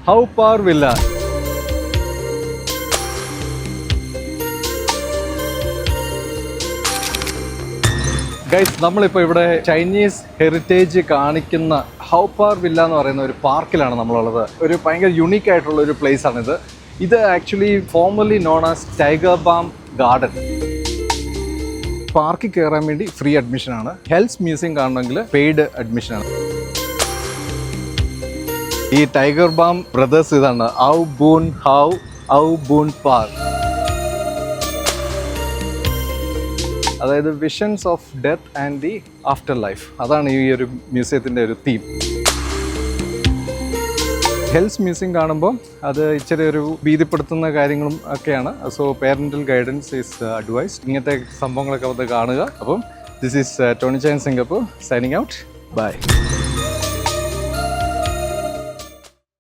ഹൗപാർ villa. Guys, നമ്മളിപ്പോൾ ഇവിടെ Chinese heritage കാണിക്കുന്ന ഹൗപാർ വില്ല എന്ന് പറയുന്ന ഒരു പാർക്കിലാണ് നമ്മളുള്ളത്. ഒരു ഭയങ്കര യുണീക്ക് ആയിട്ടുള്ള ഒരു പ്ലേസ് ആണിത്. ഇത് actually formally known as tiger balm garden. പാർക്കിൽ കയറാൻ വേണ്ടി ഫ്രീ അഡ്മിഷനാണ്. ഹെൽസ് മ്യൂസിയം കാണണമെങ്കിൽ പെയ്ഡ് അഡ്മിഷനാണ്. ഈ ടൈഗർ ബാം ബ്രദേഴ്സ് ഇതാണ് ഔ ബൂൺ പാർക്ക്. അതായത് visions of death and the after life. അതാണ് ഈ ഒരു മ്യൂസിയത്തിൻ്റെ ഒരു തീം. ഹെൽത്ത് മ്യൂസിയം കാണുമ്പോൾ അത് ഇച്ചിരി ഒരു ഭീതിപ്പെടുത്തുന്ന കാര്യങ്ങളും ഒക്കെയാണ്. So parental guidance is advise. ഇങ്ങനത്തെ സംഭവങ്ങളൊക്കെ അത് കാണുക. അപ്പം this is Tony Chain Singapore signing out. By.